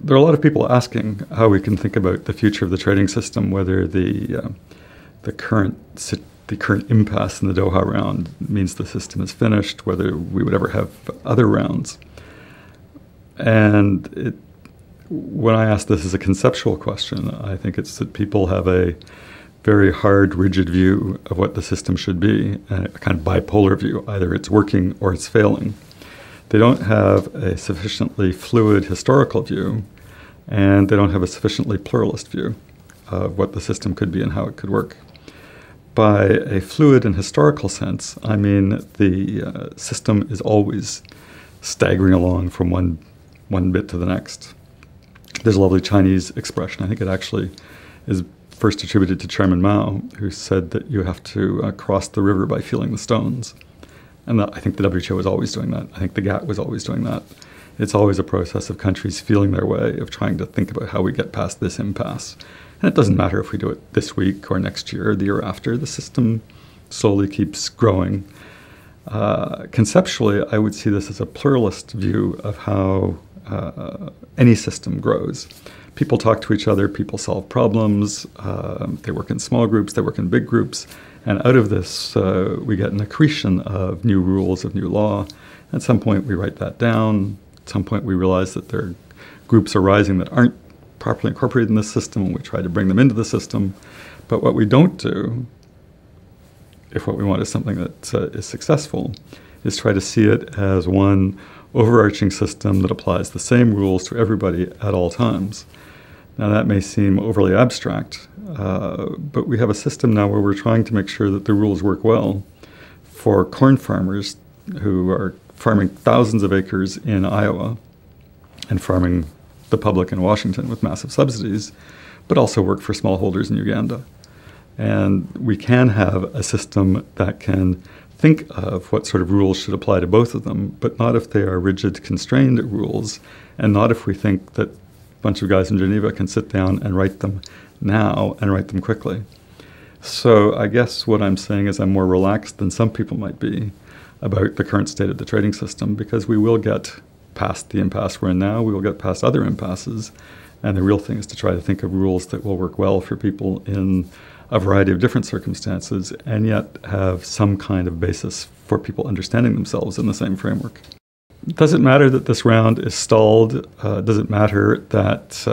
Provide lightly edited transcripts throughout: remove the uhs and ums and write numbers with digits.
there are a lot of people asking how we can think about the future of the trading system, whether the current impasse in the Doha Round means the system is finished, whether we would ever have other rounds. And when I ask this as a conceptual question, I think it's that people have a very hard, rigid view of what the system should be, and a kind of bipolar view. Either it's working or it's failing. They don't have a sufficiently fluid historical view, and they don't have a sufficiently pluralist view of what the system could be and how it could work. By a fluid and historical sense, I mean the system is always staggering along from one bit to the next. There's a lovely Chinese expression, I think it actually is first attributed to Chairman Mao, who said that you have to cross the river by feeling the stones. And I think the WTO was always doing that. I think the GATT was always doing that. It's always a process of countries feeling their way, of trying to think about how we get past this impasse. And it doesn't matter if we do it this week or next year or the year after. The system slowly keeps growing. Conceptually, I would see this as a pluralist view of how any system grows. People talk to each other, people solve problems, they work in small groups, they work in big groups, and out of this we get an accretion of new rules, of new law. At some point we write that down, at some point we realize that there are groups arising that aren't properly incorporated in the system, and we try to bring them into the system. But what we don't do, if what we want is something that is successful, is try to see it as one overarching system that applies the same rules to everybody at all times. Now that may seem overly abstract, but we have a system now where we're trying to make sure that the rules work well for corn farmers who are farming thousands of acres in Iowa and farming the public in Washington with massive subsidies, but also work for smallholders in Uganda. And we can have a system that can think of what sort of rules should apply to both of them, but not if they are rigid, constrained rules, and not if we think that a bunch of guys in Geneva can sit down and write them now and write them quickly. So I guess what I'm saying is I'm more relaxed than some people might be about the current state of the trading system, because we will get past the impasse we're in now, we will get past other impasses, and the real thing is to try to think of rules that will work well for people in a variety of different circumstances, and yet have some kind of basis for people understanding themselves in the same framework. Does it matter that this round is stalled? Does it matter that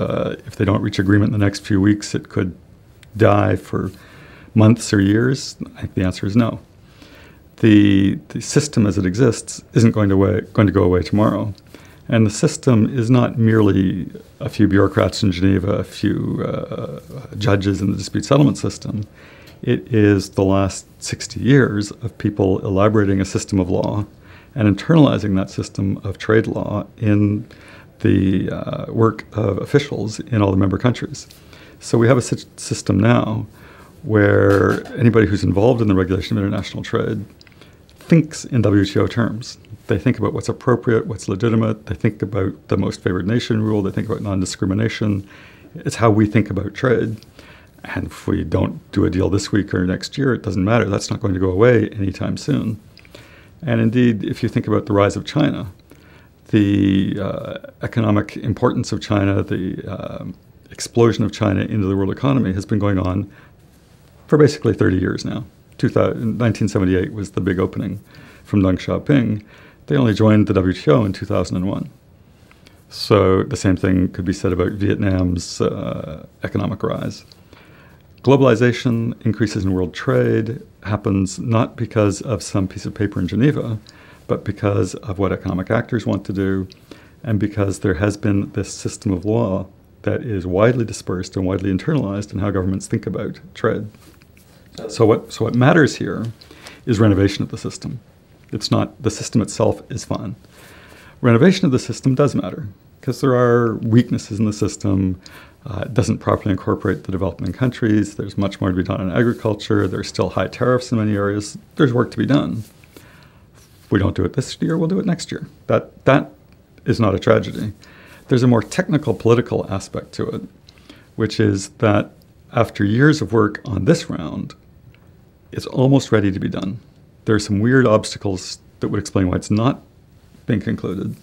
if they don't reach agreement in the next few weeks, it could die for months or years? I think the answer is no. The system as it exists isn't going to go away tomorrow. And the system is not merely a few bureaucrats in Geneva, a few judges in the dispute settlement system. It is the last 60 years of people elaborating a system of law and internalizing that system of trade law in the work of officials in all the member countries. So we have a system now where anybody who's involved in the regulation of international trade thinks in WTO terms. They think about what's appropriate, what's legitimate. They think about the most favored nation rule. They think about non-discrimination. It's how we think about trade. And if we don't do a deal this week or next year, it doesn't matter. That's not going to go away anytime soon. And indeed, if you think about the rise of China, the economic importance of China, the explosion of China into the world economy has been going on for basically 30 years now. 1978 was the big opening from Deng Xiaoping. They only joined the WTO in 2001. So the same thing could be said about Vietnam's economic rise. Globalization, increases in world trade, happens not because of some piece of paper in Geneva, but because of what economic actors want to do, and because there has been this system of law that is widely dispersed and widely internalized in how governments think about trade. So what matters here is renovation of the system. It's not the system itself is fine. Renovation of the system does matter because there are weaknesses in the system. It doesn't properly incorporate the developing countries. There's much more to be done in agriculture. There's still high tariffs in many areas. There's work to be done. If we don't do it this year, we'll do it next year. That is not a tragedy. There's a more technical political aspect to it, which is that after years of work on this round, it's almost ready to be done. There are some weird obstacles that would explain why it's not being concluded.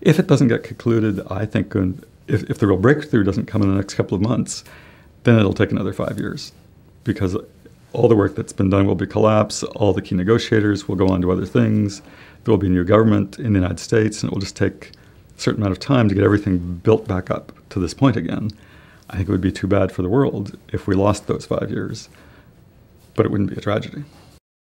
If it doesn't get concluded, I think if the real breakthrough doesn't come in the next couple of months, then it'll take another 5 years, because all the work that's been done will be collapsed. All the key negotiators will go on to other things. There will be a new government in the United States, and it will just take a certain amount of time to get everything built back up to this point again. I think it would be too bad for the world if we lost those 5 years, but it wouldn't be a tragedy.